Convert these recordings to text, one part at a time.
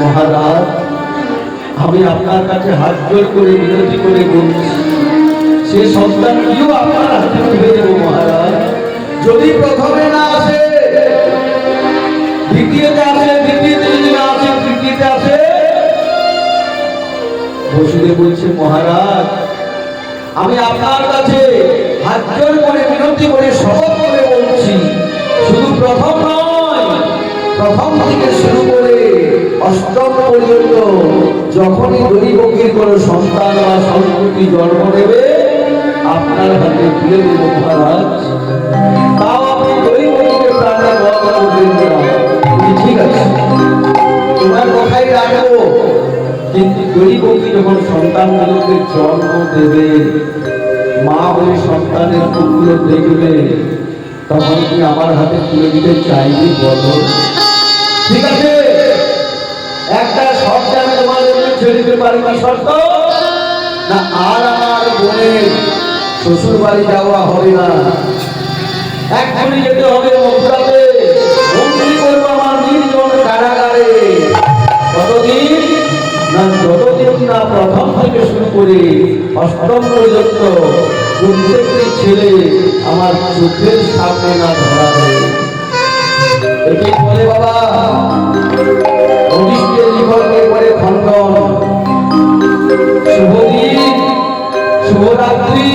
মহারাজ, আমি আপনার কাছে হাত জোর করে বিনতি করে বলছি, সে সন্তানটিও আপনার হাতে তুলে দেব মহারাজ। যদি প্রথমে না আসে দ্বিতীয়তে আসে, দ্বিতীয়তে যদি না আসে তৃতীয়তে আসে। বসুদেব বলছে, মহারাজ, আমি আপনার কাছে হাত জোর করে বিনতি করে শপথ করে বলছি, শুধু প্রথম নয়, প্রথম থেকে শুরু করে অষ্টম পর্যন্ত যখনই দৈবকীর কোন সন্তান বা সন্ততি জন্ম নেবে আপনার হাতে তুলে দেব মহারাজ। তাও আপনি দৈবকীকে প্রাণে বর্ণনা করবেন না। ঠিক আছে, তোমার কথাই রাখবো, কিন্তু দৈবকী যখন সন্তানগুলোকে জন্ম দেবে, মা ওই সন্তানের মুখগুলো দেখবে, তখন কি আমার হাতে তুলে দিতে চাইবি বলো? ঠিক আছে, একটা শর্ত আমি তোমাদের ছেড়ে দিতে পারি। কি শর্ত? না, আর আমার বোনের শ্বশুর বাড়ি যাওয়া হবে না, এক্ষুনি যেতে হবে মথুরাতে, বন্দি করবো আমার নির্জন কারাগারে। কতদিন? না, যতদিন না প্রথম থেকে শুরু করে অষ্টম পর্যন্ত প্রত্যেকটি ছেলে আমার চোখের সামনে না ধরা দেয়। এটি বলে বাবা যুধিষ্ঠির জীবনকে করে খণ্ডন। শুভদিন, শুভরাত্রি।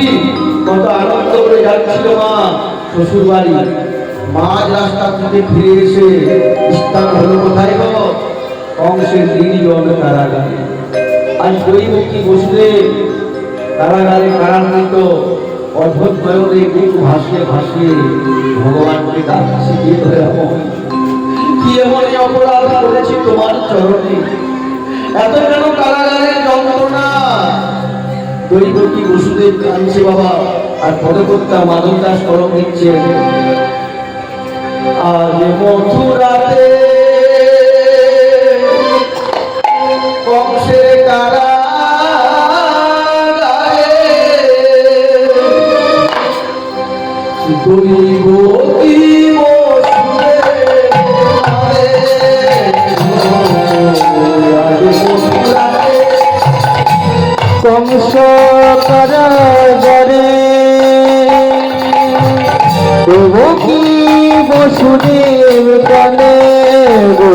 কত আনন্দ করে যাচ্ছিল মা শ্বশুর বাড়ি, মাঝ রাস্তা থেকে ফিরে এসে স্থান হলো কোথায় গো? কংসের নির্জন কারাগারে। আজ দৈবকী বসুদেব কারাগারে কারান্বিত, অদ্ভুত নয়নে বুক ভাসিয়ে ভাসিয়ে ভগবানকে ডাকছে, কি এমন অপরাধ করেছি তোমার চরণে, এত কেন কারাগারের যন্ত্রণা? দৈবকী বসুদেব কাঁদছে বাবা, আর পদকর্তা মাধব দাস করম দিচ্ছে, আজ মথুরাতে কংসের কারাগারে দৈবকী কংস কারাগারে দেবকী বসুদেব কানে গো।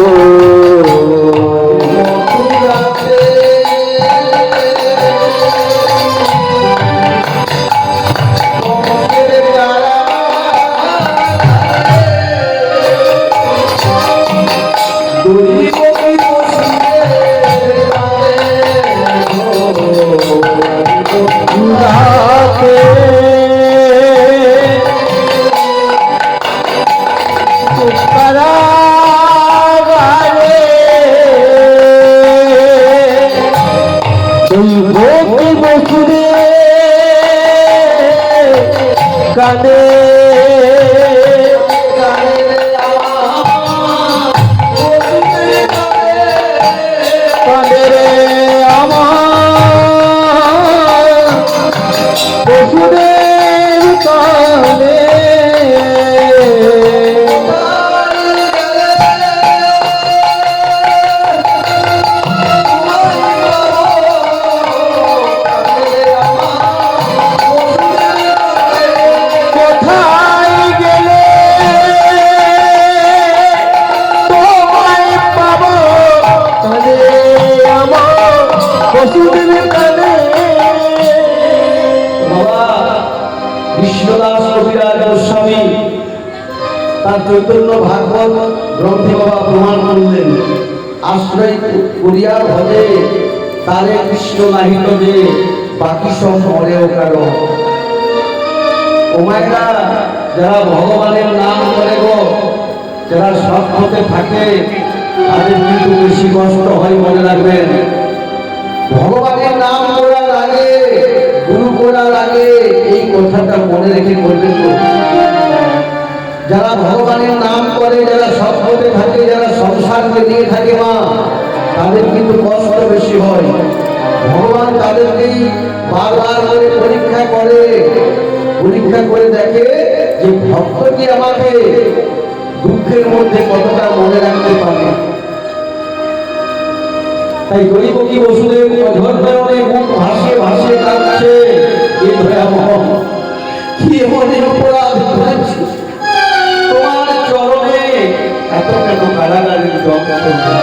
কানে কানে রে আমার বসুদেব কানে। বিশ্বদাস কবিরাজ গোস্বামী তার চৈতন্য ভাগবত গ্রন্থে বাবা প্রমাণ করলেন, আশ্রয় করিয়া ভজে তারে কৃষ্ণ নাহিত যে, বাকি সব মরেও কারো। ওমায়রা যারা ভগবানের নাম করে গো, যারা সৎ পথে থাকে, তাদের কিন্তু বেশি কষ্ট হয়। মনে রাখবেন, ভগবানের নাম করার আগে, গুরু করার আগে এই কথাটা মনে রেখে করবেন তো। যারা ভগবানের নাম করে, যারা সৎ পথে থাকে, যারা সংসারকে নিয়ে থাকে মা, তাদের কিন্তু কষ্ট বেশি হয়। ভগবান তাদেরকেই বারবার করে পরীক্ষা করে, পরীক্ষা করে দেখে যে ভক্ত কি আমাকে দুঃখের মধ্যে কতটা মনে রাখতে পারে। তাই গরিবী বসুদেব অধর্মে মুখ ভাসিয়ে ভাসিয়ে কাঁদছে, এ ভয়াবহ কি এমন অপরাধ করেছি তোমার চরণে এত কেন কারাগারের যন্ত্রণা।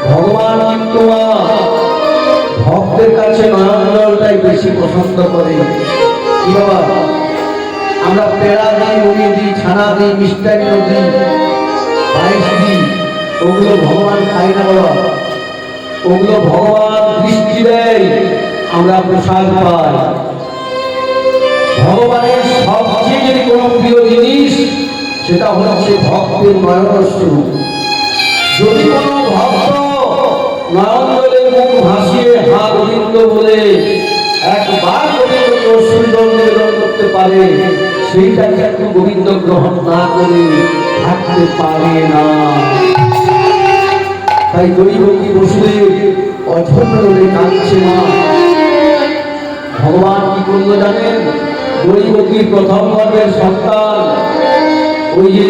ভগবান কিন্তু ভক্তের কাছে নয়ন জলটাই বেশি পছন্দ করে। কি বাবা, আমরা পেড়া দিই, মুড়ি দিই, ছানা দিই, মিষ্টান্ন দিই, পায়েস দিই, ওগুলো ভগবান খাই না বাবা। ওগুলো ভগবান দৃষ্টি দেয়, আমরা প্রসাদ পাই। ভগবানের সবচেয়ে যদি কোনো প্রিয় জিনিস, সেটা হচ্ছে ভক্তের নয়নশ্রু। যদি কোনো ভক্ত নয়ন জলে মুখ ভাসিয়ে হা গোবিন্দ বলে একবার গোবিন্দকে অশ্রুজল নিবেদন করতে পারে, সেইটা কিন্তু গোবিন্দ গ্রহণ না করে থাকতে পারে না। তাই গরিবী বসুদেব অধর্মে কাঁদছে মা। ভগবান কি করলো জানেন? গরিবী প্রথম গর্ভের সন্তান, ওই যে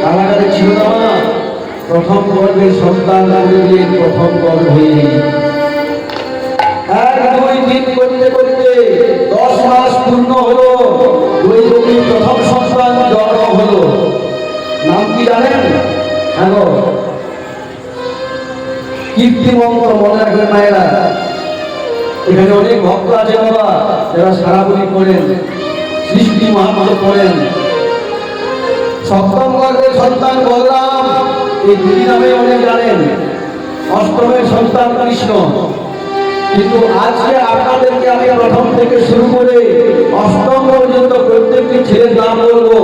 কারাগারে ছিল না, প্রথম গর্ভের সন্তান গরিবের প্রথম গর্ভে 1-2-3 করতে করতে 10 মাস পূর্ণ হলো, গরিবীর প্রথম সন্তান জন্ম হলো। নাম কি জানেন? হ্যাঁ গো, কীর্তিমন্ত, মনে রাখবেন মায়েরা। এখানে অনেক ভক্ত আছে বাবা, যারা সারা বলি করেন, সৃষ্টি মাহাত্ম্য করেন। সপ্তম গর্ভের সন্তান বলরাম, এই দুই নামে অনেক জানেন। অষ্টমের সন্তান কৃষ্ণ। কিন্তু আজকে আপনাদেরকে আমি প্রথম থেকে শুরু করে অষ্টম পর্যন্ত প্রত্যেকটি ছেলের নাম বলবো,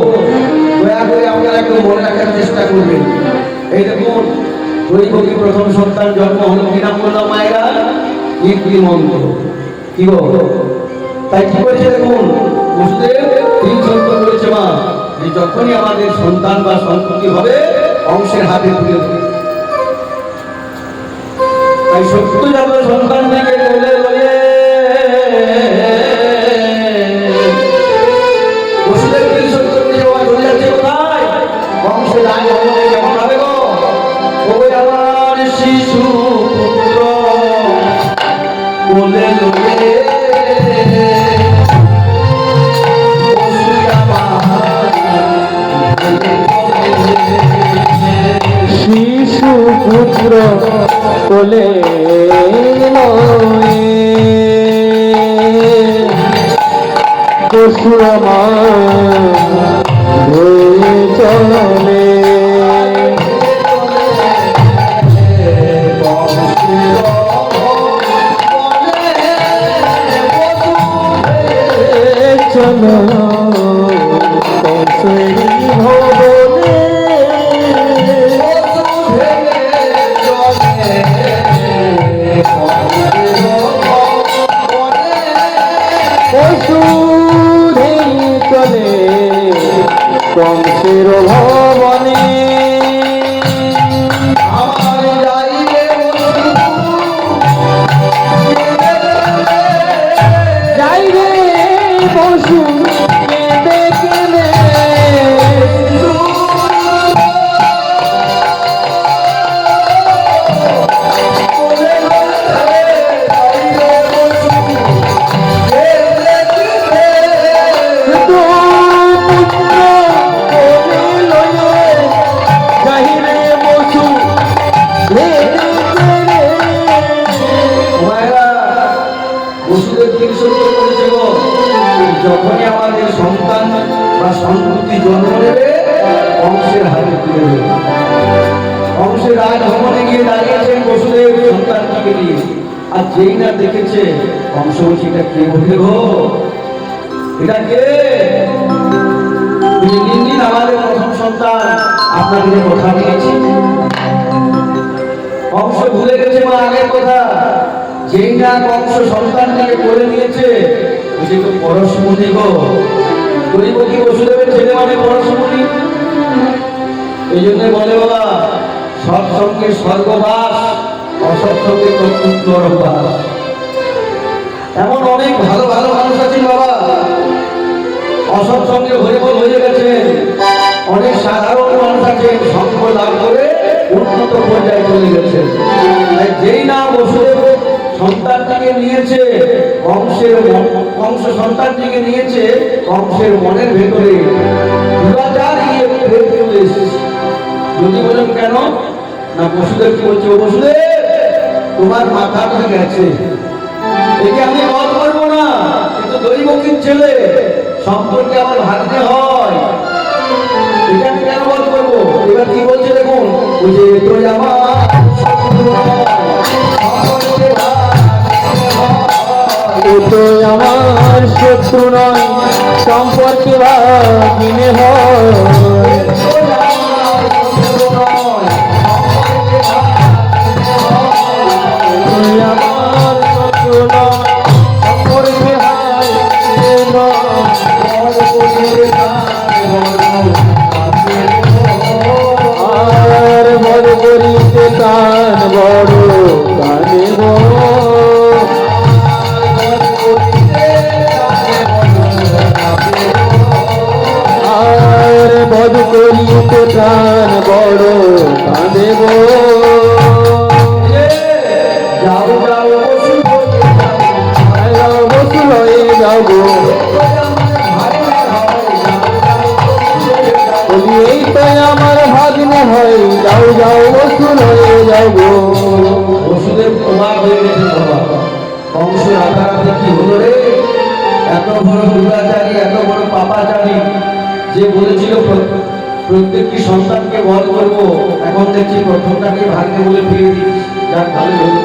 দয়া করে আপনারা একটু মনে রাখার চেষ্টা করবেন। এই দেখুন, গরিবী প্রথম সন্তান জন্ম হলো, কি নাম বললাম মায়েরা? কীর্তিমন্ত। কি গো, তাই কি করেছে দেখুন, বসুদেব 3 সত্য করেছে মা, যে যখনই আমাদের সন্তান বা সন্ততি হবে অংশের হাতে তুলে দেবে। তাই সত্য যাবে সন্তানটিকে কোলে লয়ে বসুদেব 3 সত্য করে বাবা চলে যাচ্ছে কোথায়? বংশে রাজ হবে কেমন হবে গো? ওই আমার শিশু পুত্র কোলে লয়ে শিশু পুত্র কোলে পশুরমা চলে চলো ভবনে চলে কংসের ভবনে। যাইবে পশু কেঁদে কেঁদে যখনই আমাদের সন্তান বা সন্ততি জন্ম নেবে অংশের হাতে তুলে দেবে। অংশের রাজ ভবনে গিয়ে দাঁড়িয়েছেন বসুদেব সন্তানটিকে নিয়ে, আর যেই না দেখেছে অংশ বলছে, এটা কে বলে গো, এটা কে? দিন আমাদের প্রথম সন্তান, আপনাদের কথা দিয়েছি। অংশ ভুলে গেছে মা আগের কথা। যেই না অংশ সন্তানটাকে করে নিয়েছে, বুঝে তো পরশমণি গো। গরিবী বসুদেবের ছেলে মানে পরশমণি। এই জন্য বলে বাবা, সৎসঙ্গে স্বর্গবাস, অসৎসঙ্গে নরকবাস। এমন অনেক ভালো ভালো মানুষ আছেন বাবা, অসৎসঙ্গে হরিবল হয়ে গেছে। অনেক সাধারণ মানুষ আছেন, সঙ্গ লাভ করে উন্নত পর্যায়ে চলে গেছে। তাই যেই না বসুদেব সন্তানটিকে নিয়েছে, কংস সন্তানটিকে নিয়েছে, কংসের মনের ভেতরে দুরাচার গিয়ে প্রেম চলে এসেছে। যদি বলেন কেন না, বসুদেব কি বলছে, ও বসুদেব তোমার মাথাটা গেছে, একে আমি বধ করবো না, কিন্তু দৈবকীর ছেলে সম্পর্কে আমার ভাগ্যে হয়, এটা আমি কেন বধ করবো? এবার কি বলছে দেখুন, বলছে তুই আমার এ তো আমার শত্রু নয়, সম্পর্কে ভাগিনে হয়। তুই আমার শত্রু নয়, সম্পর্কে ভাগিনে নয়। আর বড় করিতে কান বড় কানে আর বধ করিতে প্রাণ বড় কাঁদেব। যাও যাও বসু হয়ে যাব, এই তো আমার ভাগ্নে হয়, যাও যাও বসু হয়ে যাব। বসুদেব প্রভাব হয়ে গেছে বাবা। কংস রাতারাতি কি হলো রে? এত বড় দুরাচারী, এত বড় পাপাচারী, যে বলেছিল প্রত্যেকটি সন্তানকে বধ করবো, এখন দেখছি প্রথমটাকে ভাগ্যে বলে ফিরে দিচ্ছি। যাক ভালো হলো।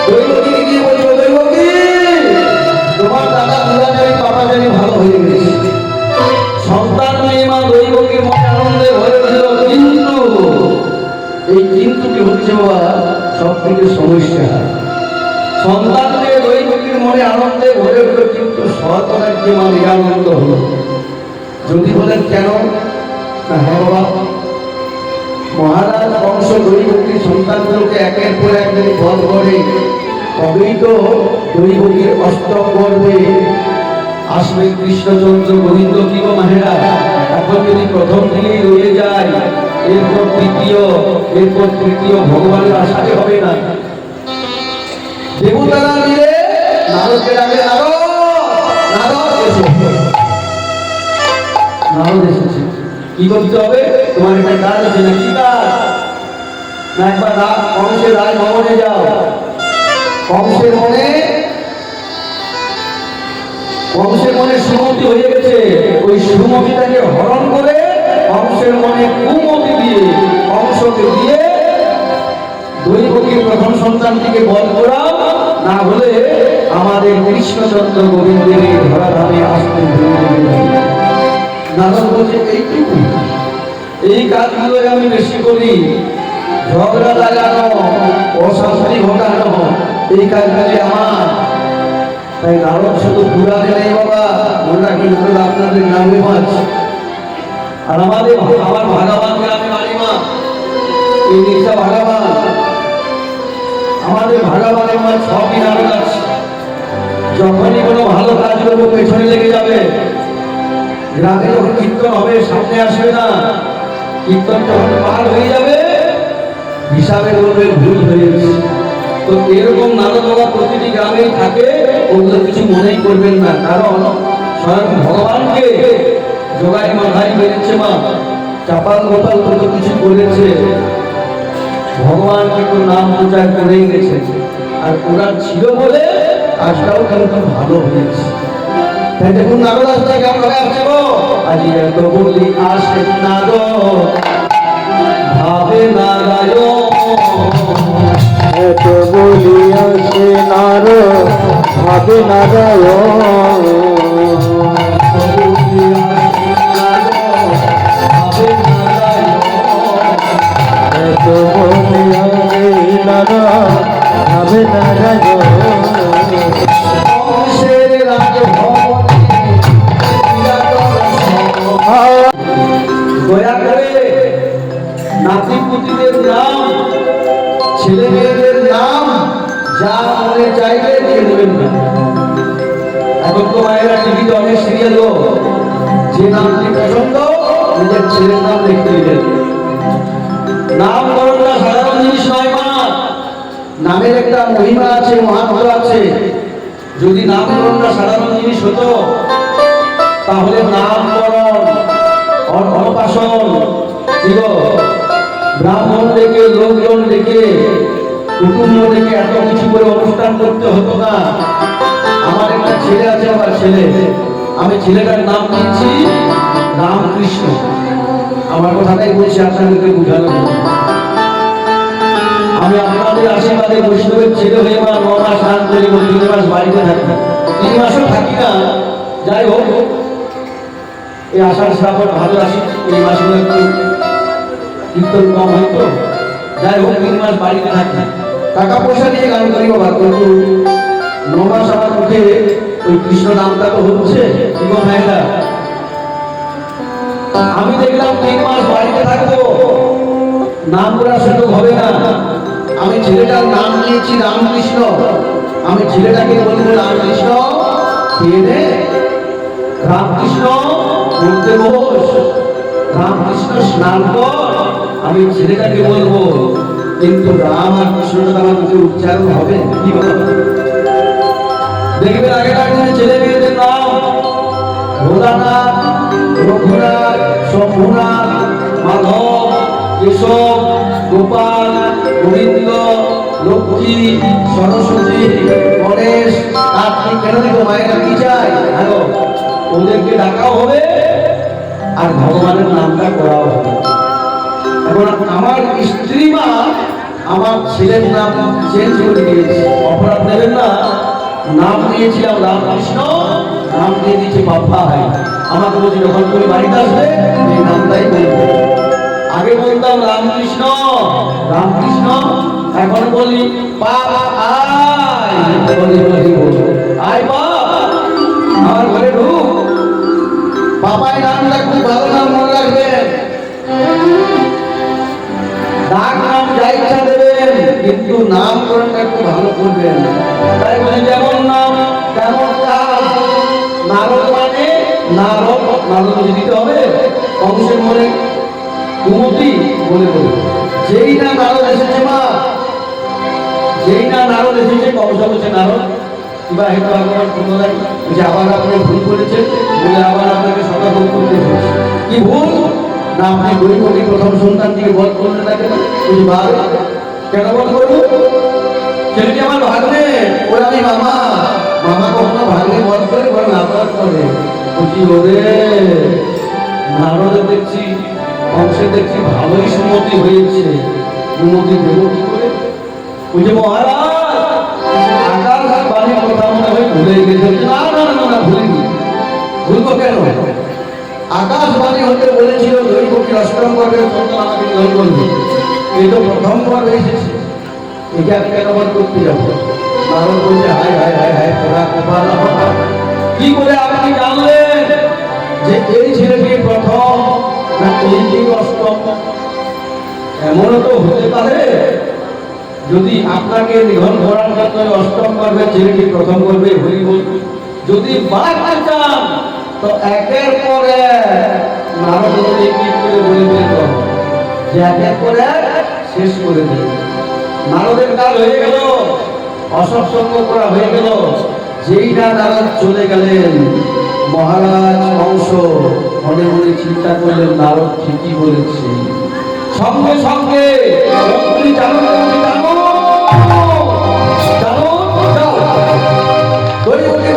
দৈবকীকে গিয়ে বলছো, দৈবকী তোমার দাদা দুরাচারী পাপাচারী ভালো হয়ে গেছে। সন্তান নিয়ে মা দৈবকীর মনে আনন্দে ভরে উঠল, কিন্তু এই কিন্তুটি হচ্ছে বাবা সব থেকে সমস্যা। সন্তান নিয়ে দৈবকীর মনে আনন্দে ভরে উঠল, কিন্তু সৎরার যে মা নিরানন্দ হলো। যদি বলেন কেন না, হ্যাঁ বাবা, মহারাজ কংস দৈবকীর সন্তানগুলোকে একের পর এক যদি বধ করে, তবেই তো দৈবকীর অষ্টম গর্ভে আসবে কৃষ্ণচন্দ্র গোবিন্দ। কি গো মাহেরা, এখন যদি প্রথম দিকেই রয়ে যায়, এরপর তৃতীয় ভগবানের আশাতে হবে না। দেবতারা মিলে নারদকে ডাকে, নারদ এসেছে, কি করতে হবে? তোমার একটা কাজ আছে না? কি কাজ? না একবার কংসের রাজভবনে যাও, কংসের মনে সুমতি হয়ে গেছে, ওই সুমতিটাকে হরণ করে কংসের মনে কুমতি দিয়ে, কংসকে দিয়ে দৈবকীর প্রথম সন্তানটিকে বধ করাও, না হলে আমাদের কৃষ্ণচন্দ্র গোবিন্দের ধরাধামে আসতে নারদ বলছে, এইটুকু এই কাজগুলো আমি বেশি করি, ঝগড়া লাগানো, অশান্তি ঘটানো, এই কাজগুলি আমার। তাই নারদ শুধু পুরাণে নেই বাবা, ওরা কিন্তু আপনাদের গ্রামে মাছ, আর আমার ভাগাবান গ্রামে মালিমা, এই নিশা ভাগাবান, আমাদের ভাগাবানের মাছ সবই নারদ আছে। যখনই কোনো ভালো কাজ করবো পেছনে লেগে যাবে, গ্রামে যখন কীর্তন হবে সামনে আসবে না, কীর্তন যখন পার হয়ে যাবে হিসাবে বলবে ভুল হয়েছে। তো এরকম নারদ বাবা প্রতিটি গ্রামেই থাকে, ওগুলো কিছু মনেই করবেন না, কারণ স্বয়ং ভগবানকে জোগাই মাথায় বেড়েছে মা, চাপাল গোপাল কত কিছু করেছে, ভগবান কিন্তু নাম প্রচার করেই গেছে, আর ওরা ছিল বলে কাজটাও কিন্তু ভালো হয়েছে। তাই দেখুন নারদ আসতে কেমন ভাবে আসছে গো, আজি এত বলি আসে নারদ ভাবে নারায়ণ, এত বলি আসে নারদ ভাবে নারায়ণ। এত বলি আসে নারদ ভাবে নারায়ণ। দয়া করে নাতিপুতিদের নাম, ছেলে মেয়েদের নাম যা মনে চাইবে দিয়ে দেবেন না। এখন তো মায়েরা টিভিতে অনেক সিরিয়াল, যে নামটি পছন্দ নিজের ছেলের নাম লিখতে দিলেন, নামকরণ সাধারণ জিনিস নয় মা, নামের একটা মহিমা আছে, মহাত্ম আছে। যদি নামকরণটা সাধারণ জিনিস হতো তাহলে নামকরণ, অন্নপ্রাশন, ব্রাহ্মণ ডেকে, লোকজন ডেকে, কুটুম্ব ডেকে এত কিছু করে অনুষ্ঠান করতে হতো না। আমার একটা ছেলে আছে, আমার ছেলে, আমি ছেলেটার নাম দিচ্ছি রামকৃষ্ণ। আমার কথাটাই বলছি, আপনাদেরকে বুঝানো। আমি আপনাদের আশীর্বাদে বৈষ্ণবের ছেলে হয়ে আমার 9 মাস স্নান করে 3 মাস বাড়িতে থাকি, 3 মাসও থাকি না। যাই হোক, এই আষাঢ় শ্রাবণ ভালো আসি, এই মাসগুলো একটু কীর্তন কম হয়তো। যাই হোক, 3 মাস বাড়িতে থাকি, টাকা পয়সা নিয়ে গান করি বাবা, কিন্তু 9 মাস আমার মুখে ওই কৃষ্ণ নামটা তো হচ্ছে। কি গো ভাইরা, আমি দেখলাম 3 মাস বাড়িতে থাকবো, নাম করার সুযোগ হবে না। আমি ছেলেটার নাম দিয়েছি রামকৃষ্ণ। আমি ছেলেটাকে বলবো রামকৃষ্ণ খেয়ে নে, রামকৃষ্ণ বলতে বস, রামকৃষ্ণ স্নান কর। আমি ছেলেটাকে বলবো, কিন্তু রাম আর কৃষ্ণটা আমার মুখে উচ্চারণ হবে কি বলো? দেখবেন আগেকার দিনে ছেলে মেয়েদের নাম ভোলানাথ, রঘুনাথ, শম্ভুনাথ, মাধব, কেশব, গোপাল, গোবিন্দ, লক্ষ্মী, সরস্বতী, গণেশ, কার্তিক। কেন দেখো মায়েরা কি চাই? হ্যালো, ওদেরকে ডাকাও হবে আর ভগবানের নামটা করাও হবে। এখন আমার স্ত্রী মা আমার ছেলের নাম চেঞ্জ করে দিয়েছে, অপরাধ নেবেন না। নাম দিয়েছিলাম রামকৃষ্ণ, নাম দিয়ে দিয়েছে বাপ্পা ভাই। আমাকে বলছি যখন তুমি বাড়িতে আসবে এই নামটাই বলবো। আগে বলতাম রামকৃষ্ণ রামকৃষ্ণ, এখন বলি আয় বাপ, আমার ঘরে ঢুক। বাবাই নামটা খুব ভালো নাম, মনে রাখবেন। ডাক নাম যা ইচ্ছা দেবেন, কিন্তু নামকরণটা একটু ভালো করবেন। তাই বলে যেমন নাম তেমন কাজ। নারদ মানে নারদ, নারদ দিতে হবে। কংসের মনে কুমতি বলে বলে, যেই না নারদ এসেছে মা, যেই না নারদ এসেছে, কংস বলছে নারদ কিবা হেতু ভগবান পুনরায় যে আবার আপনি ভুল করেছেন বলে আবার আপনাকে সতর্ক করতে হয়েছে। কি ভুল না, আপনি গরিবী প্রথম সন্তানটিকে বধ করলে তাকে কেন বধ করবো? ছেলেটি আমার ভাগ্নে, ওরা আমি মামা। মামা কখনো ভাগ্নে বধ করে বরং আপাত করে। বুঝি ওরে নারদে দেখছি, অংশে দেখছি ভালোই সুমতি হয়েছে। সুমতি দেব কি করে? ওই যে মহারাজ আকাশ বাণীর কথা মনে হয় ভুলে গেছে। না না না না, ভুলিনি। ভুলবো কেন? আকাশবাণী হতে বলেছিল দৈবকীর অষ্টম পর্বের সন্তান আমাকে গ্রহণ করবে। এই তো প্রথম পর্বে এসেছে, এটা আমি কেন বধ করতে যাবো? নারদ বলছে হায় হায় হায় হায়, তোরা কপাল। কি করে আপনি জানলেন যে এই ছেলেটি প্রথম না এইটি অষ্টম? এমনও তো হতে পারে যদি আপনাকে নিধন করার জন্য অষ্টম পর্বে ছেলেটি প্রথম পর্বে হরি বল। যদি বাড়াতে চান তো একের পর এক নারদ কি করে বলে দিতে হবে যে একের পর এক শেষ করে দিল। নারদের কাল হয়ে গেল, অসৎসঙ্গ করা হয়ে গেল। যেই না নারদ চলে গেলেন, মহারাজ কংস মনে মনে চিন্তা করলেন নারদ ঠিকই বলেছে। সঙ্গে সঙ্গে মন্ত্রী জানো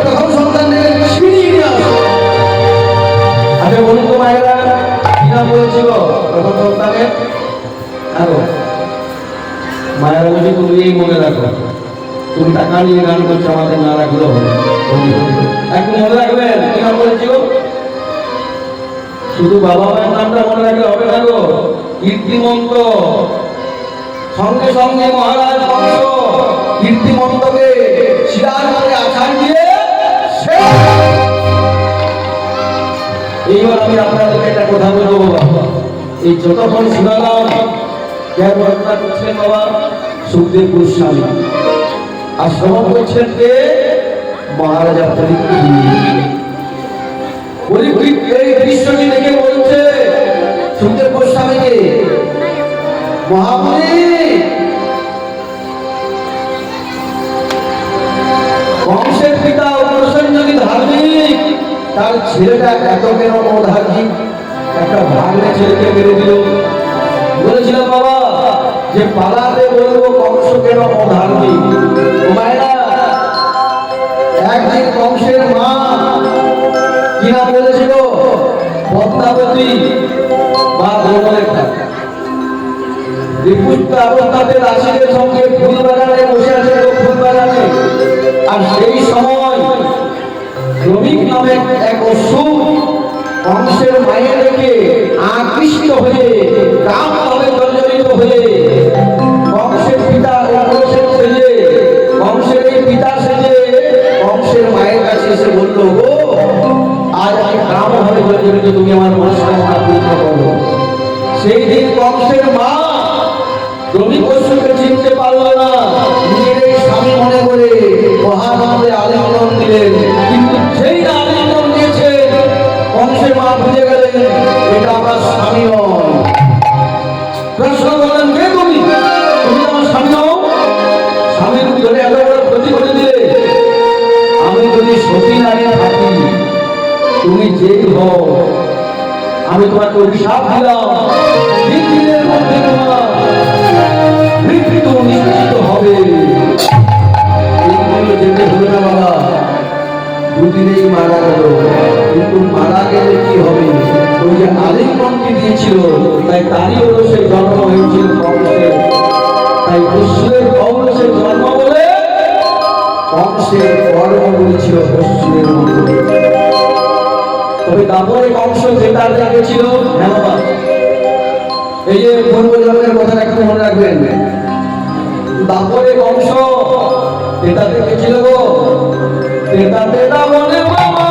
প্রথম সন্তানের সিঁড়ি নিয়ে আসো। আচ্ছা বলুন তো মায়েরা, কি নাম বলেছিল প্রথম সন্তানের? মায়েরা বলছি তুমি এই মনে রাখো, তুমি টাকা নিয়ে গান করছো, আমাদের না রাখলেও হবে। একটু মনে রাখবেন কি নাম বলেছিল? শুধু বাবা মায়ের নামটা মনে রাখলে হবে না গো, কীর্তিমন্ত। সঙ্গে সঙ্গে মহারাজ কংস কীর্তিমন্তকে শিরার করে আছাড় দিয়ে এইবার আমি আপনাদেরকে একটা কথা বলবো বাবা। এই যতক্ষণ শিবারাম জ্ঞান বর্ণনা করছেন বাবা সুখদেব গোস্বামী, আর শ্রবণ করছেন কে? মহারাজা পরীক্ষিত। এই দৃশ্যটি দেখে বলছে সুখদেব গোস্বামীকে, মহামুনি ছেলেটা এত কেন অধার্মিক, একটা ভাগ্নে ছেলেকে মেরে দিল। বলেছিলাম বাবা যে পালাতে বলবো কংস কেন অধার্মিক। ও মায়েরা, একদিন কংসের মা কি নাম বলেছিল? পদ্মাবতী বা দ্রৌপদী। বিপুষ্ট অবস্থাতে দাসীদের সঙ্গে ফুল বাগানে বসে আছে, ফুল বাগানে। আর সেই সময় শ্রমিক নামে এক অসুর কংসের মায়ের দেখে আকৃষ্ট হয়ে কাম ভাবে জর্জরিত হয়ে কংসের পিতা কংসের সেজে, কংসের এই পিতা সেজে কংসের মায়ের কাছে এসে বলল, গো আজ আমি কাম ভাবে জর্জরিত, তুমি আমার মনস্কামনা পূর্ণ করো। সেই দিন কংসের মা শ্রমিক অসুরকে চিনতে পারলো না, নিজের এই স্বামী মনে করে মহানন্দে আলিঙ্গন দিলেন। কিন্তু সেই না আলিঙ্গন দিয়েছে, কংসের মা বুঝে গেলেন এটা আমার স্বামী নয়। প্রশ্ন করলেন, কে তুমি? তুমি আমার স্বামী নও? স্বামীর ধরে এত বড় ক্ষতি করে দিলে। আমি যদি সতী নারী থাকি, তুমি যে হও, আমি তোমাকে অভিশাপ দিলাম, 3 দিনের মধ্যে তোমার মৃত্যু নিশ্চিত হবে। এইগুলো যেতে হলো না বাবা, 2 দিনেই মারা গেল। কিন্তু মারা গেলে কি হবে? ওই যে আলিঙ্গনটি দিয়েছিল, তাই তারই হলো সে জন্ম হয়েছিল কংসের। তাই অসুরের কংসের জন্ম বলে কংসের কর্ম বলেছিল অসুরের মতো। তবে তারপরে কংস যেটা দেখেছিল, হ্যাঁ বাবা, এই যে পূর্বজন্মের কথাটা একটু মনে রাখবেন। তারপরে কংস যেটা দেখেছিল, গো তেতা তেতা মনে মামা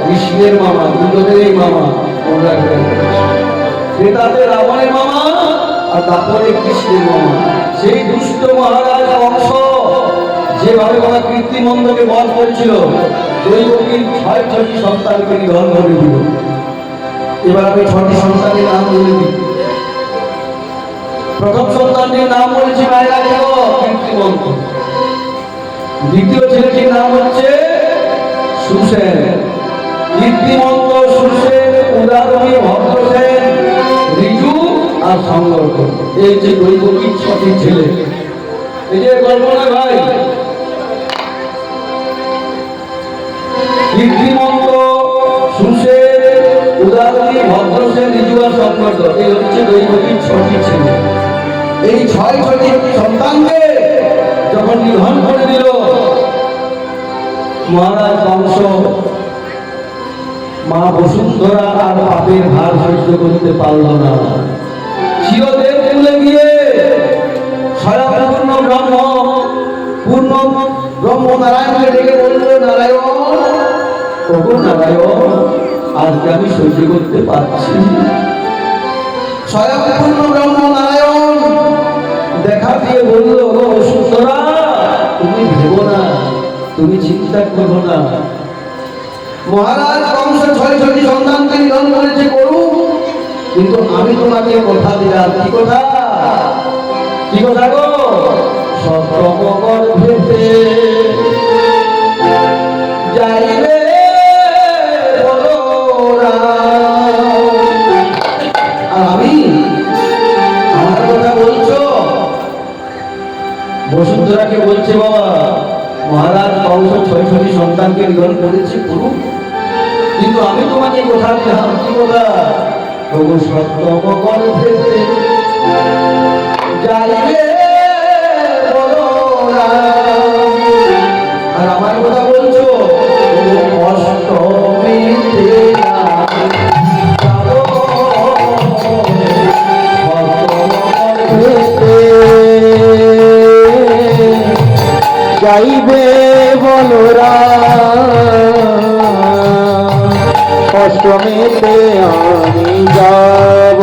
কৃষ্ণের মামা, দুজনেরই মামা। ক্রেতাদের রাবণের মামা আর তারপরে কৃষ্ণের মামা। সেই দুষ্ট মহারাজ কংস যেভাবে বাবা কীর্তিমন্দকে বধ করেছিল, দৈবকীর 6টি সন্তানকে নিধন করে দিল। এবার আমি 6টি সন্তানের নাম বলে দিই। প্রথম সন্তানটির নাম বলেছি মায়েরা কীর্তিমন্ত। দ্বিতীয় ছেলেটির নাম হচ্ছে সুসেন। কীর্তিমন্ত, সুসেন, উদারমী, ভদ্রসেন, ঋজু আর সংগর্ক, এই যে দৈবকীর 6টি ছেলে। এই যে কল্পনা ভাই, কীর্তিমন্ত, সুসেন, উদারমী, ভদ্রসেন, ঋজু আর সংগর্ক, এই হচ্ছে দৈবকীর 6টি ছেলে। এই 6টি সন্তানকে যখন নিধন করে দিল মহারাজ কংস, মা বসুন্ধরা আর পাপের ভার সহ্য করতে পারল না। চিরদেব তুলে গিয়ে স্বয়ং পূর্ণ ব্রহ্ম নারায়ণকে ডেকে বলল, নারায়ণ, ওগো নারায়ণ, আজকে আমি সহ্য করতে পারছি। স্বয়ং পূর্ণ ব্রহ্ম নারায়ণ দেখা দিয়ে বলল, ওগো বসুন্ধরা, তুমি ভেবো না, তুমি চিন্তা করো না। মহারাজ কংস ৬টি সন্তানকে নিধন করেছে করু, কিন্তু আমি তোমাকে কথা দিলাম। কি কথা? কি কথা গো? সপ্তমগর্ভেতে যাইবে বলরাম। আর আমি আমার কথা বলছো? বসুন্ধরাকে বলছে বাবা মহারাজ কংস ৬টি সন্তানকে নিধন করেছে করু, কিন্তু আমি তোমাকে কথা দিলাম। কি কথা? তবু সপ্তমগর্ভেতে যাইবে বলরাম। আর আমার কথা বলছো? অষ্টমীতে যাইবে বলরাম, অষ্টমীতে আমি যাব।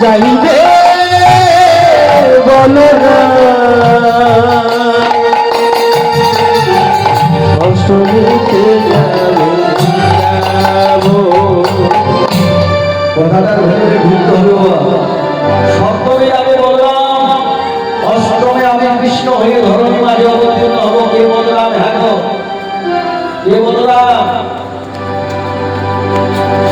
যাইবে বলরাম, অষ্টমীতে যাব। কথাটা ধরে ঘুরতে হবে বাবা। সপ্তমী যাবে বলরাম, অষ্টমে আমি কৃষ্ণ হয়ে ধরণী মাঝে অবতীর্ণ হবো। কে বলরাম? হ্যাঁ গো, কে বলরাম?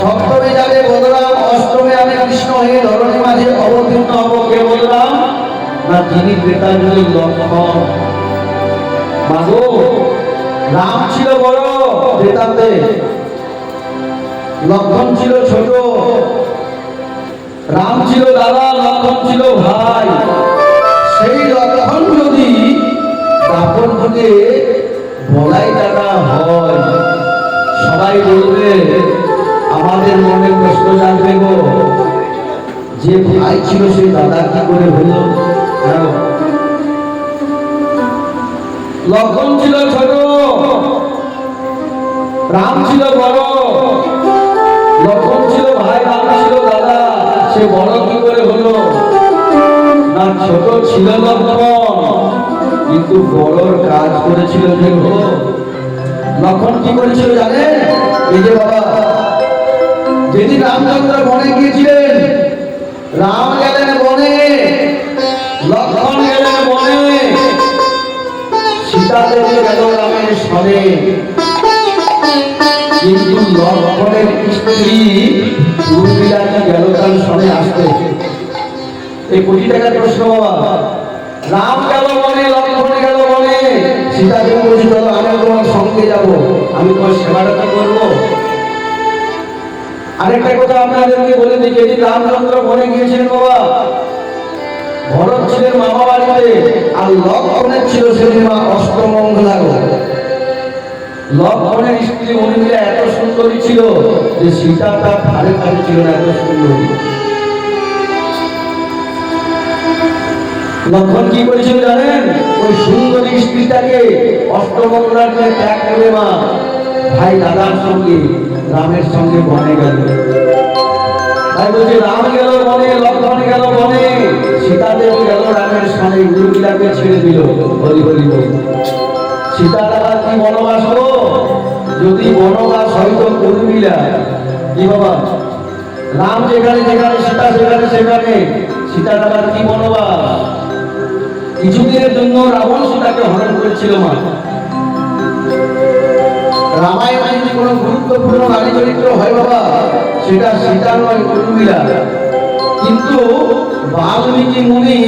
সপ্তমে যাবে বলরাম, অষ্টমে আমি কৃষ্ণ হয়ে ধরণী মাঝে অবতীর্ণ হবো। কে বলরাম? না, যিনি ত্রেতাযুগের লক্ষণ। মাগো, রাম ছিল বড় ত্রেতাতে, লক্ষণ ছিল ছোট। রাম ছিল দাদা, লক্ষণ ছিল ভাই। সেই লক্ষণ যদি দাপর যুগে বলাই দাদা হয়, সবাই বলবে, আমাদের মনে প্রশ্ন জানবে গো, যে ভাই ছিল সেই দাদা কি করে হলো? লক্ষণ ছিল ছোট, রাম ছিল বড়। লক্ষণ ছিল ভাই, রাম ছিল দাদা, সে বড় কি করে হলো? না, ছোট ছিল লক্ষণ, কিন্তু বড়র কাজ করেছিল যে হলো। লক্ষণ কি করেছিল জানেন? এই যে বাবা, যেদিন রামচন্দ্র বনে গিয়েছিলেন, রাম গেলেন বনে, লক্ষণ গেলেন বনে, সীতা দেবী গেল রামের সনে। কিন্তু লক্ষণের স্ত্রী উর্মিলা কি গেল তার সনে আসতে? এই কোটি টাকার প্রশ্ন বাবা। রাম গেল বনে, লক্ষণ গেল বনে, সীতা দেবী বলছি চলো আমি তোমার সঙ্গে যাব, আমি তোমার সেবাটা কি করবো। আরেকটা কথা আপনাদেরকে বলে দিই, যেদিন রামচন্দ্র বনে গিয়েছিলেন বাবা, ভরত ছিলেন মামা বাড়িতে, আর লক্ষণের ছিল সেদিন মা অষ্টমঙ্গলা। লক্ষণের স্ত্রী উর্মিলা এত সুন্দরী ছিল যে সীতা তার ধারে কাছে ছিল না, এত সুন্দরী। লক্ষণ কি করেছিল জানেন? ওই সুন্দরী স্ত্রীটাকে অষ্টমঙ্গলাকে ত্যাগ করে মা ভাই দাদার সঙ্গে রামের সঙ্গে বনে গেল। তাই বলছে রাম গেল বনে, লক্ষণ গেল বনে, সীতা দেবী গেল রামের সঙ্গে, উর্মিলাকে ছেড়ে দিল। হরি হরি বল। সীতা দাদা কি বনবাস হলো? যদি বনবাস হয়তো উর্মিলা কি বাবা, রাম যেখানে যেখানে, সীতা সেখানে সেখানে, সীতা দাদার কি বনবাস? কিছুদিনের জন্য রাবণ সীতাকে হরণ করেছিল মা। রামায়ণে যদি কোনো গুরুত্বপূর্ণ নারী চরিত্র হয় বাবা, সেটা সীতা নয়, উর্মিলা। কিন্তু বাল্মীকি মুনি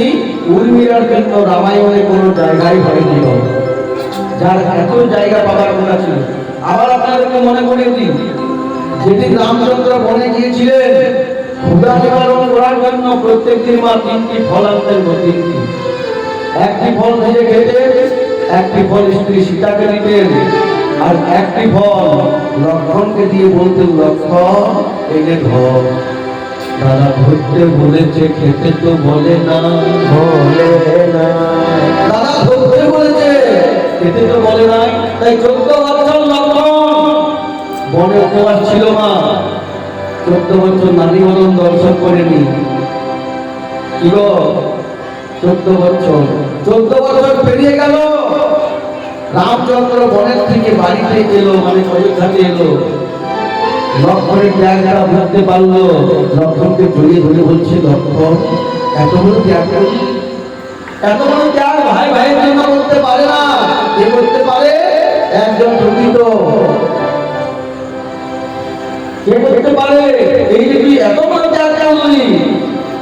উর্মিলার জন্য রামায়ণে কোনো জায়গায় হয়নি বাবা, যার এত জায়গা পাওয়ার কথা ছিল। আবার আপনাদেরকে মনে করিয়ে দিই, যেদিন রামচন্দ্র বনে গিয়েছিলেন ক্ষুধা নিবারণ করার জন্য, প্রত্যেকদিন মা 3টি ফল আনতেন। 3টি, একটি ফল ভেজে খেতেন, একটি ফল স্ত্রী সীতাকে দিতেন, আর একটি ফল লক্ষণকে দিয়ে বলতেন, লক্ষণ এনে ধর। দাদা ধরতে বলেছে, খেতে তো বলে না। বলে না দাদা ধরতে বলেছে, খেতে তো বলে না। তাই 14 বছর লক্ষণ বনে উপবাস ছিল মা। 14 বছর নারী মরণ দর্শন করেনি। কি গো, 14 বছর পেরিয়ে গেল। রামচন্দ্র বনের থেকে বাড়িতে এলো, মানে অযোধ্যাতে এলো। লক্ষণের ত্যাগটা বুঝতে পারলো। লক্ষণকে জড়িয়ে ধরে বলছে, লক্ষণ এত বড় ত্যাগ করলি, এত বড় ত্যাগ ভাই ভাইয়ের জন্য করতে পারে না। কে করতে পারে? একজন প্রকৃত। কে করতে পারে? এই যে তুই এত বড় ত্যাগ করলি,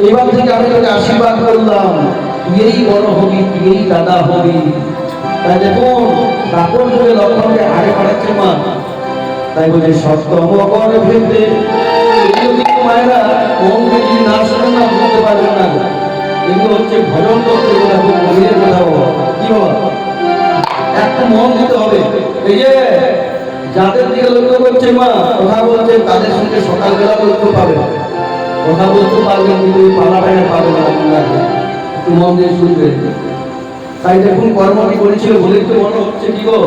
এবার থেকে আমি তোকে আশীর্বাদ করলাম, তুই বড় হবি, তুই দাদা হবি। তাই দেখুন কাপড় ধরে লক্ষণকে আগে পাঠাচ্ছে মা। তাই বলে সপ্তম গর্ভেতে, কিন্তু মায়েরা মনকে যদি না শোনেন না বুঝতে পারবেন না। এগুলো হচ্ছে ভজন করতে কথা, খুব গভীরের কথা বাবা। কি বাবা, একটু মন দিতে হবে। এই যে যাদের দিকে লক্ষ্য করছে মা, কথা বলছে, তাদের সঙ্গে সকালবেলা লক্ষ্য পাবে, কথা বলতে পারবেন, কিন্তু এই পালাটাকে পাবে না। একটু মন দিয়ে শুনবে। তাই দেখুন কর্ম কি করেছিল বলে তো মনে হচ্ছে। কি গো,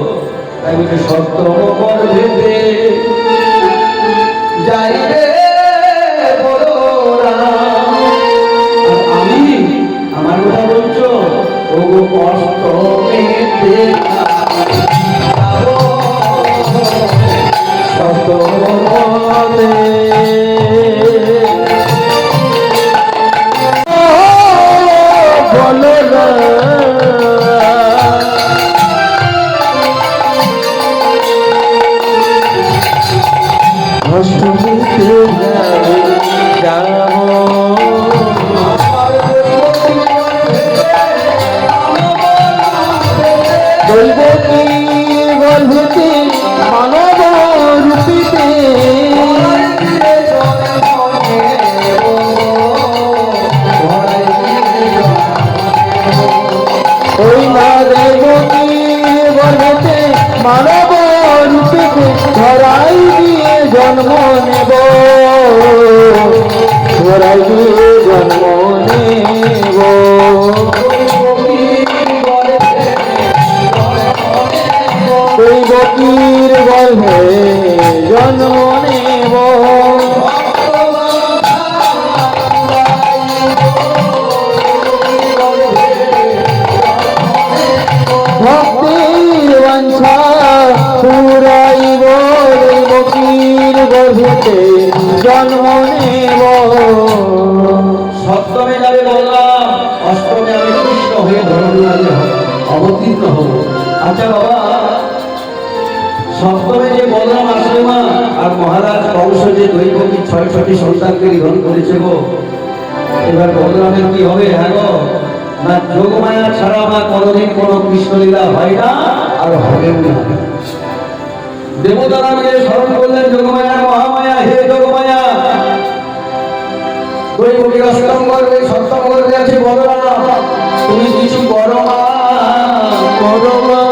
তাই বলছে সপ্তম গর্ভেতে যাইবে বলরাম। আর আমি, আমার কথা বলছো, ও গো অষ্টমেতে যাবো সপ্তম গর্ভে। মানব রূপে ধরাই দিয়ে জন্ম নেব, ধরাই দিয়ে জন্ম নেব। ওই গতির গর্ভে জন্ম নেব। ভক্তির বাঞ্ছা পুরাইব, গতির গর্ভে জন্ম নেব। সপ্তমে যাবে বললাম, অষ্টমে আমি কৃষ্ণ হয়ে ধর্মরাজে অবতীর্ণ হব। আচ্ছা বাবা, সপ্তমে যে বলরাম আসলে মা, আর মহারাজ কংস যে দৈবকী 6টি সন্তানকে নিধন করেছে গো, এবার বলরামের কি হবে? হ্যাঁ গো, না যোগমায়া ছাড়া মা কোনোদিন কোনো কৃষ্ণলীলা হয় না, আর হবেও না। দেবতারা মিলে স্মরণ করলেন যোগমায়া, মহামায়া, হে যোগমায়া, দৈবকী অষ্টম গর্ভে সপ্তম গর্ভে আছে বলরাম, তুমি কিছু করো মা, করো মা,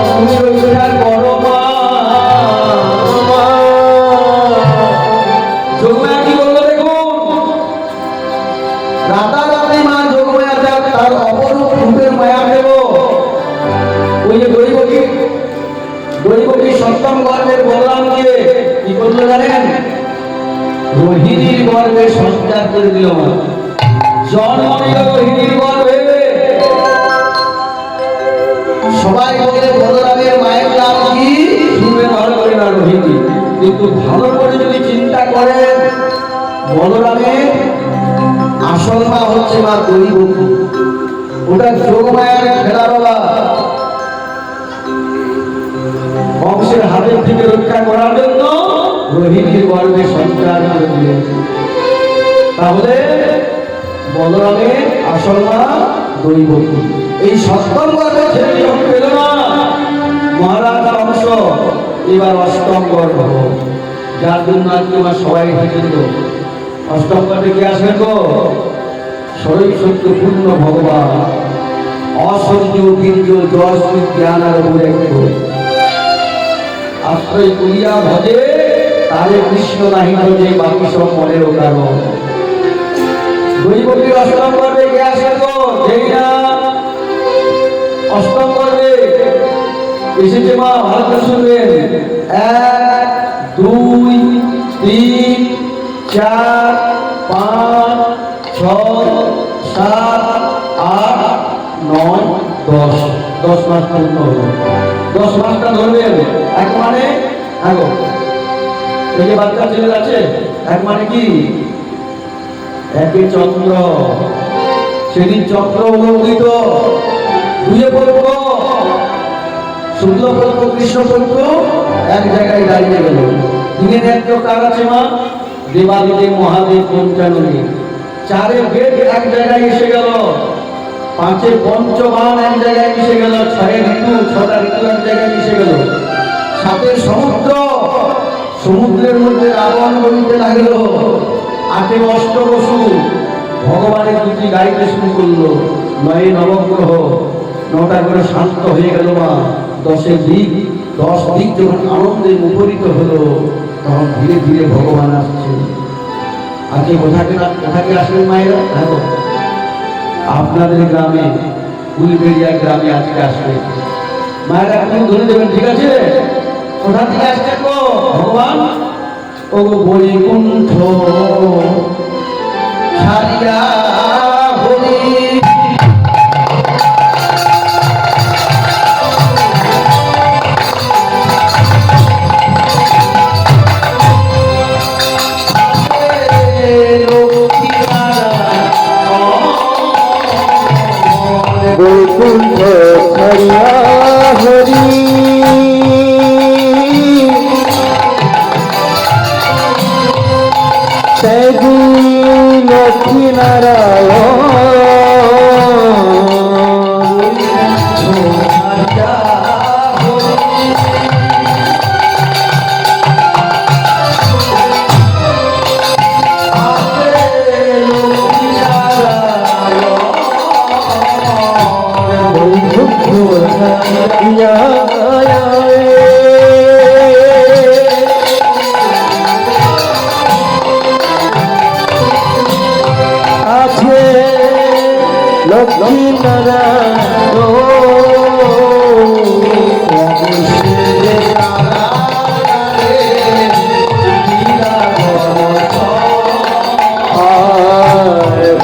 তুমি রক্ষা করো মা। যোগমায়া কি বললো দেখুন, রাতারাতি মা যোগমায়া তার অপরূপ রূপের মায়া দেব। ওই যে দৈবকী সপ্তম গর্ভের বলরামকে কি করলো জানেন? রোহিণীর গর্ভে সঞ্চার করে দিল মা। জন্ম নিল রোহিণীর গর্ভে। সবাই বলে বলরামের মায়ের নাম কি? শুনবে ভালো করে না, রোহিণী। কিন্তু ভালো করে যদি চিন্তা করেন, বলরামের আসল মা হচ্ছে মা দৈবকী। ওটা যোগমায়ার খেলা বাবা। বংশের হাতের থেকে রক্ষা করার জন্য রোহিণীর গর্ভে সঞ্চার করে দিলেন। তাহলে বলরামের আসল মা দৈবকী। এই সপ্তম গর্ভে ছেলে যখন পেল না মহারাজ বংশ, এবার অষ্টম গর্ভ, যার জন্য আজকে আমার সবাই হেঁটে দিল। অষ্টম গর্ভে কে আসবেন গো? শরীর সত্য পূর্ণ ভগবান, অসহ্য বীর্য যশ জ্ঞান আর আশ্রয় করিয়া ভজে তাহলে কৃষ্ণ নাহি যে বাকি সব মনের কারণ। দৈবকীর অষ্টম করবে কে আসে তো যেই না অষ্টম করবে এসেছে মা, ভালো করে শুনবেন। 1 2 3 4 5 6 7 8 9 10 10 মাস পূর্ণ হলো। 10 মাসটা ধরবেন। এক মানে আগো এই যে বাচ্চা ছেলে আছে, এক মানে কি? একে চন্দ্র, সেদিন চন্দ্র হলো উদিত, দুয়ে পক্ষ শুক্ল পক্ষ কৃষ্ণ পক্ষ এক জায়গায় দাঁড়িয়ে গেল। দিনের এক কার আছে মা? দেবাদিদেব মহাদেব পঞ্চাননী। 4 বেদ এক জায়গায় এসে গেল, 5 পঞ্চবান এক জায়গায় মিশে গেল, 6 ঋতু 6টা ঋতু এক জায়গায় মিশে গেল, 7 সমুদ্র, সমুদ্রের মধ্যে রাবণ বলিতে লাগলো, 8 অষ্টবসু ভগবানের দুটি গাইতে শুরু করলো, 9 নবগ্রহ, 9টা করে শান্ত হয়ে গেল মা। 10 দিক, 10 দিক যখন আনন্দে মুখরিত হলো, তখন ধীরে ধীরে ভগবান আসছে। আজকে কোথাকে আসবেন মায়েরা? দেখো আপনাদের গ্রামে, উলবেড়িয়া গ্রামে আজকে আসবে মায়েরা, এখন ধরে দেবেন, ঠিক আছে? কোথা থেকে আসছে গো ভগবান? ও বৈকুণ্ঠ ছাড়িয়া হরি বৈকুণ্ঠ ছাড়িয়া হরি সেদিন লক্ষ্মী আছে লক্ষ্মী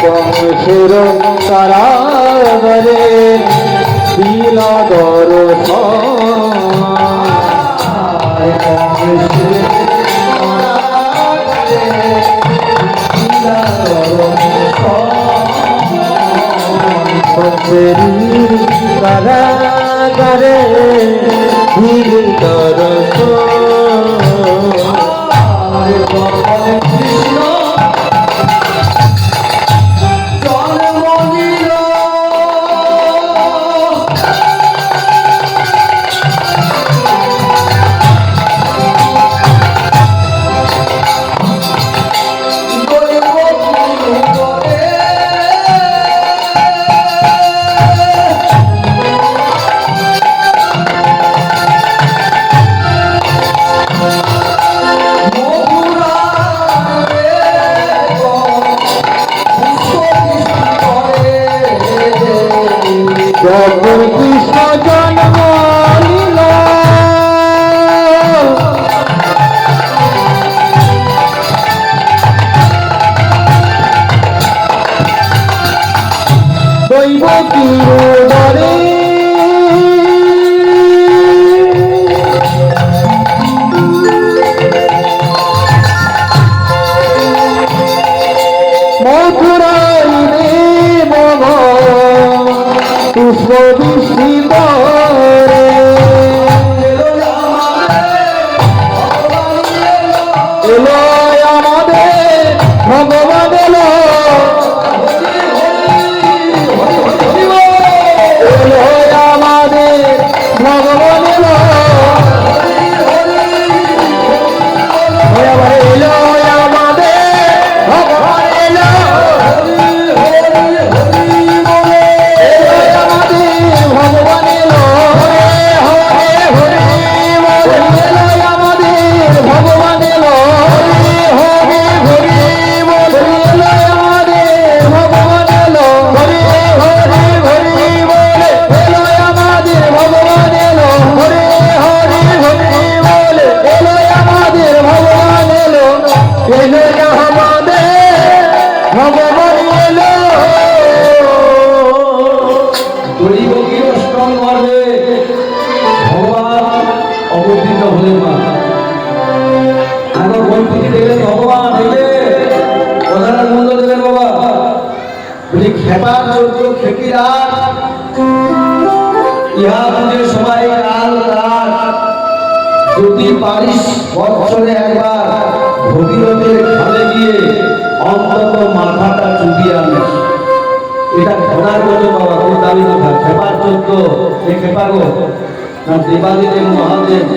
বংশের কারাগারে দিলা কারাগারে কৃষ্ণ জন্ম নিল যদি পারিস বৎসরে একবার ভগীরথের খালে গিয়ে অন্তত মাথাটা চুবিয়ে আনিস। এটা ঘোড়ার মতো বাবা, তোর দাবি কথা খেপার চোদ্দ, এ খেপা গো না দেবাদিদেব মহাদেব